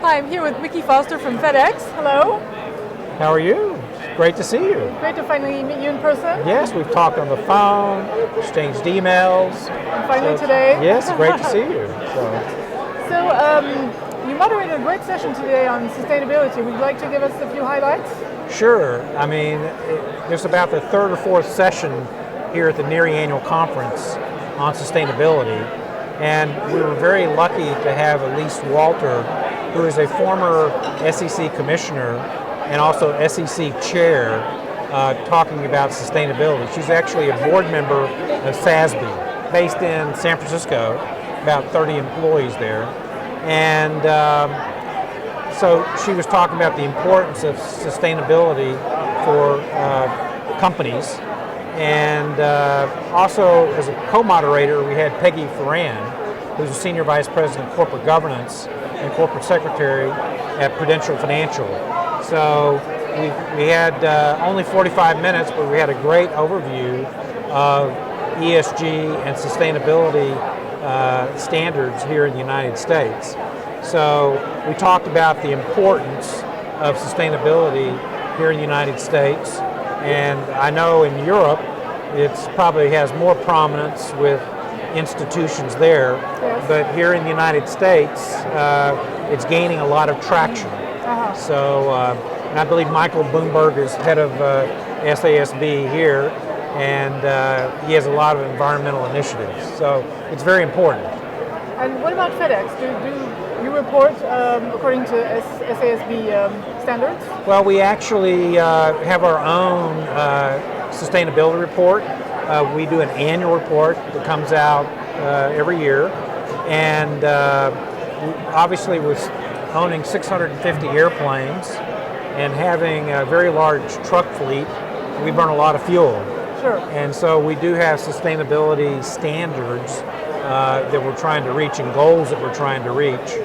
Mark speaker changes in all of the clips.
Speaker 1: Hi, I'm here with Mickey Foster from FedEx. Hello.
Speaker 2: How are you? Great to see you.
Speaker 1: Great to finally meet you in person.
Speaker 2: Yes, we've talked on the phone, exchanged emails.
Speaker 1: And finally today.
Speaker 2: Yes, great to see you.
Speaker 1: You moderated a great session today on sustainability. Would you like to give us a few highlights?
Speaker 2: Sure. I mean, there's about the third or fourth session here at the NIRI annual conference on sustainability. And we were very lucky to have Elise Walter, who is a former SEC commissioner and also SEC chair, talking about sustainability. She's actually a board member of SASB, based in San Francisco, about 30 employees there. And so she was talking about the importance of sustainability for companies. And also as a co-moderator, we had Peggy Ferran, who's a Senior Vice President of Corporate Governance and Corporate Secretary at Prudential Financial. So we had only 45 minutes, but we had a great overview of ESG and sustainability standards here in the United States. So we talked about the importance of sustainability here in the United States, and I know in Europe it's probably has more prominence with institutions there,
Speaker 1: yes.
Speaker 2: But here in the United States it's gaining a lot of traction. So and I believe Michael Bloomberg is head of SASB here, and he has a lot of environmental initiatives. So it's very important.
Speaker 1: And what about FedEx? Do you report according to SASB standards?
Speaker 2: Well, we actually have our own sustainability report. We do an annual report that comes out every year, and obviously with owning 650 airplanes and having a very large truck fleet, we burn a lot of fuel.
Speaker 1: Sure.
Speaker 2: And so we do have sustainability standards that we're trying to reach and goals that we're trying to reach.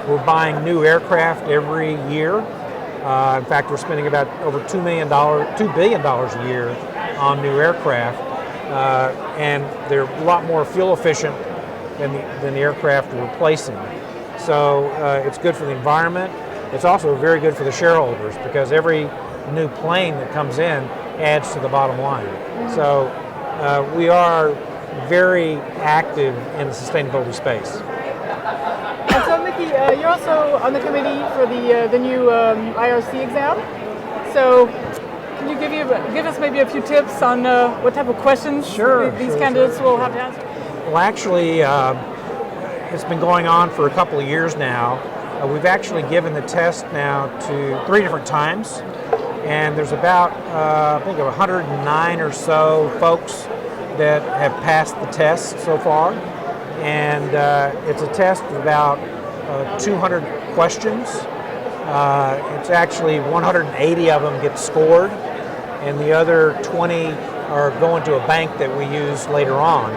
Speaker 2: We're buying new aircraft every year. In fact, we're spending about over $2 billion a year on new aircraft, and they're a lot more fuel efficient than the aircraft we're replacing. So it's good for the environment. It's also very good for the shareholders because every new plane that comes in adds to the bottom line. Mm-hmm. So we are very active in the sustainability space.
Speaker 1: And so, Mickey, you're also on the committee for the new IRC exam. So, can you give us maybe a few tips on what type of questions these candidates will have to answer?
Speaker 2: Well, actually, it's been going on for a couple of years now. We've actually given the test now to 3 different times, and there's about I think 109 or so folks that have passed the test so far. And it's a test of about 200 questions. It's actually 180 of them get scored, and the other 20 are going to a bank that we use later on.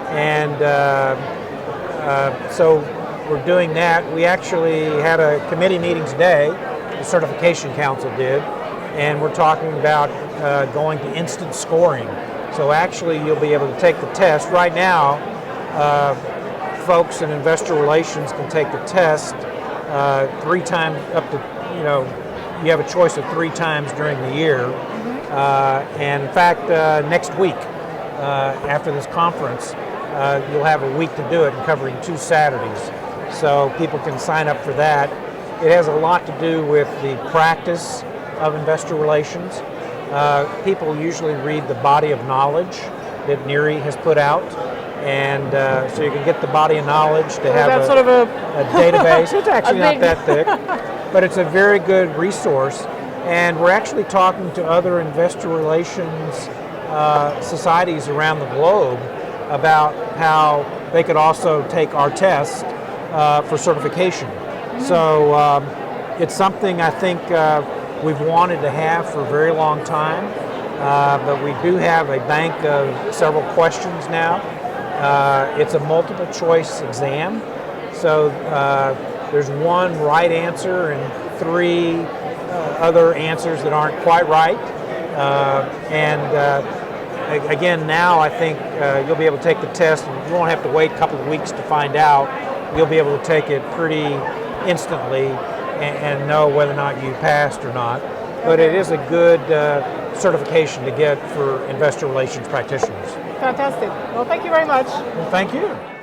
Speaker 2: And so we're doing that. We actually had a committee meeting today, the Certification Council did, and we're talking about going to instant scoring. So actually you'll be able to take the test. Right now, folks in investor relations can take the test 3 times up to, you have a choice of 3 times during the year. And in fact, next week, after this conference, you'll have a week to do it, and covering 2 Saturdays. So people can sign up for that. It has a lot to do with the practice of investor relations. People usually read the body of knowledge that NIRI has put out, and so you can get the body of knowledge to have
Speaker 1: sort of a
Speaker 2: database. It's actually not that thick, but it's a very good resource. And we're actually talking to other investor relations societies around the globe about how they could also take our test for certification. So it's something I think we've wanted to have for a very long time, but we do have a bank of several questions now. It's a multiple choice exam, so there's 1 right answer and 3 other answers that aren't quite right. Again, now I think you'll be able to take the test, and you won't have to wait a couple of weeks to find out. You'll be able to take it pretty instantly and know whether or not you passed or not. But it is a good certification to get for investor relations practitioners.
Speaker 1: Fantastic. Well, thank you very much.
Speaker 2: Well, thank you.